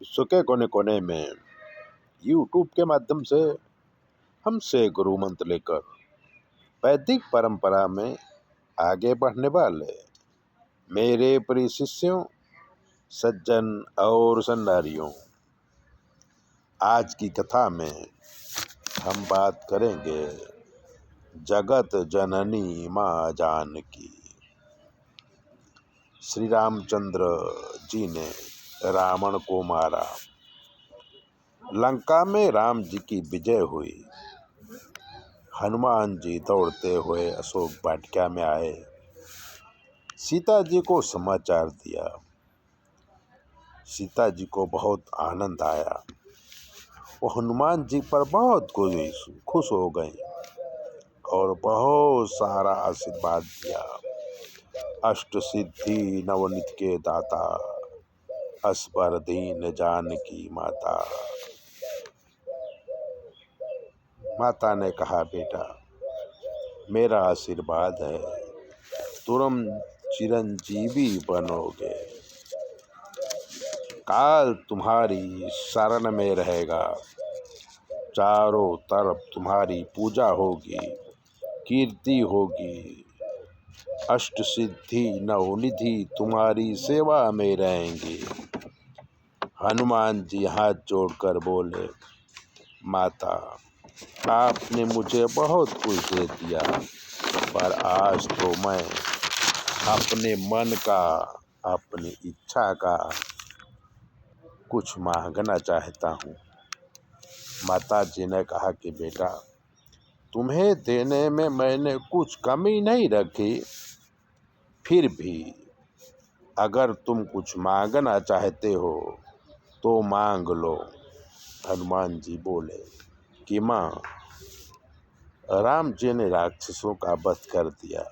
विश्व के कोने कोने में यूट्यूब के माध्यम से हमसे गुरु मंत्र लेकर वैदिक परंपरा में आगे बढ़ने वाले मेरे प्रिय शिष्यों, सज्जन और संदारियों, आज की कथा में हम बात करेंगे जगत जननी माँ जानकी। श्री रामचंद्र जी ने रावण को मारा, लंका में राम जी की विजय हुई। हनुमान जी दौड़ते हुए अशोक वाटिका में आए, सीता जी को समाचार दिया। सीता जी को बहुत आनंद आया, वो हनुमान जी पर बहुत खुश हो गई और बहुत सारा आशीर्वाद दिया। अष्ट सिद्धि नवनीत के दाता, असबर दीन जानकी माता। माता ने कहा, बेटा मेरा आशीर्वाद है, तुम चिरंजीवी बनोगे, काल तुम्हारी शरण में रहेगा, चारों तरफ तुम्हारी पूजा होगी, कीर्ति होगी, अष्ट सिद्धि नवनिधि तुम्हारी सेवा में रहेंगी। हनुमान जी हाथ जोड़कर बोले, माता आपने मुझे बहुत कुछ दे दिया, पर आज तो मैं अपने मन का, अपनी इच्छा का कुछ मांगना चाहता हूँ। माता जी ने कहा कि बेटा तुम्हें देने में मैंने कुछ कमी नहीं रखी, फिर भी अगर तुम कुछ मांगना चाहते हो तो मांग लो। हनुमान जी बोले कि माँ, राम जी ने राक्षसों का वध कर दिया,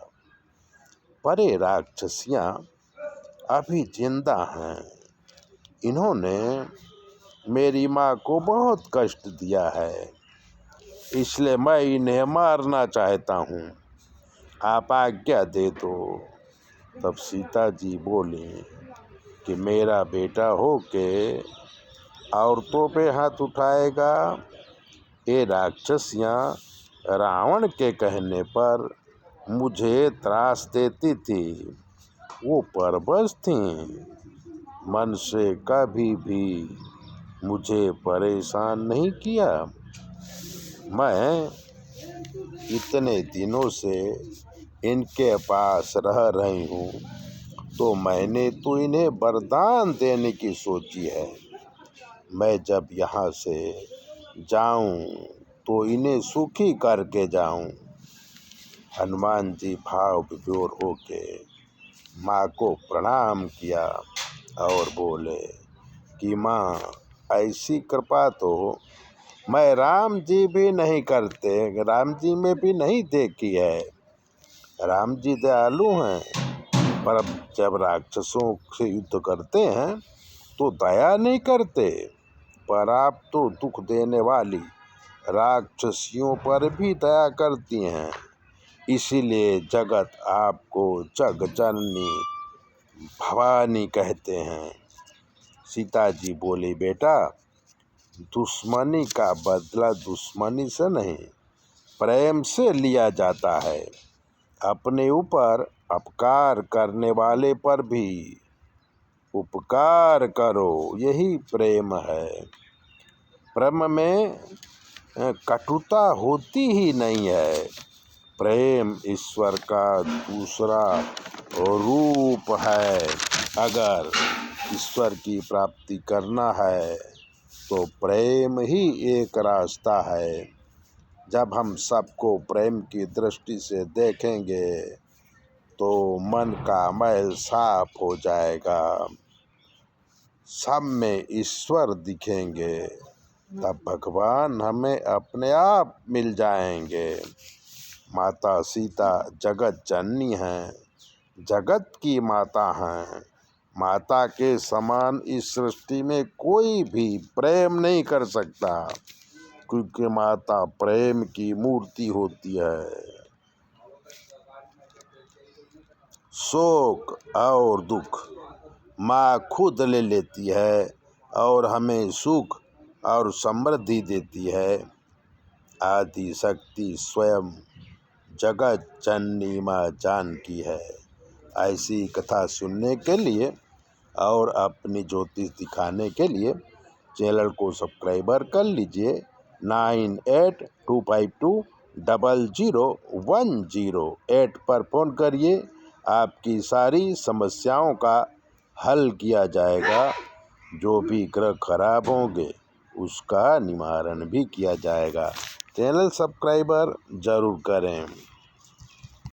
पर ये राक्षसियाँ अभी जिंदा हैं। इन्होंने मेरी माँ को बहुत कष्ट दिया है, इसलिए मैं इन्हें मारना चाहता हूँ, आप आज्ञा दे दो। तब सीता जी बोली कि मेरा बेटा हो के औरतों पे हाथ उठाएगा। ये राक्षसियाँ रावण के कहने पर मुझे त्रास देती थी, वो परवश थीं, मन से कभी भी मुझे परेशान नहीं किया। मैं इतने दिनों से इनके पास रह रही हूँ, तो मैंने तो इन्हें वरदान देने की सोची है। मैं जब यहाँ से जाऊँ तो इन्हें सुखी करके जाऊँ। हनुमान जी भाव विभोर होके माँ को प्रणाम किया और बोले कि माँ ऐसी कृपा तो मैं राम जी भी नहीं करते, राम जी में भी नहीं देखी है। राम जी दयालु हैं, पर जब राक्षसों से युद्ध करते हैं तो दया नहीं करते, पर आप तो दुख देने वाली राक्षसियों पर भी दया करती हैं। इसीलिए जगत आपको जग जननी भवानी कहते हैं। सीता जी बोली, बेटा दुश्मनी का बदला दुश्मनी से नहीं, प्रेम से लिया जाता है। अपने ऊपर अपकार करने वाले पर भी उपकार करो, यही प्रेम है। प्रेम में कटुता होती ही नहीं है। प्रेम ईश्वर का दूसरा रूप है। अगर ईश्वर की प्राप्ति करना है तो प्रेम ही एक रास्ता है। जब हम सबको प्रेम की दृष्टि से देखेंगे तो मन का मैल साफ हो जाएगा, सब में ईश्वर दिखेंगे, तब भगवान हमें अपने आप मिल जाएंगे। माता सीता जगत जननी हैं, जगत की माता हैं। माता के समान इस सृष्टि में कोई भी प्रेम नहीं कर सकता, क्योंकि माता प्रेम की मूर्ति होती है। शोक और दुख माँ खुद ले लेती है, और हमें सुख और समृद्धि देती है। आदि शक्ति स्वयं जगत जननी माँ जानकी है। ऐसी कथा सुनने के लिए और अपनी ज्योतिष दिखाने के लिए चैनल को सब्सक्राइबर कर लीजिए। 9825200108 पर फ़ोन करिए। आपकी सारी समस्याओं का हल किया जाएगा। जो भी ग्रह खराब होंगे उसका निवारण भी किया जाएगा। चैनल सब्सक्राइबर ज़रूर करें।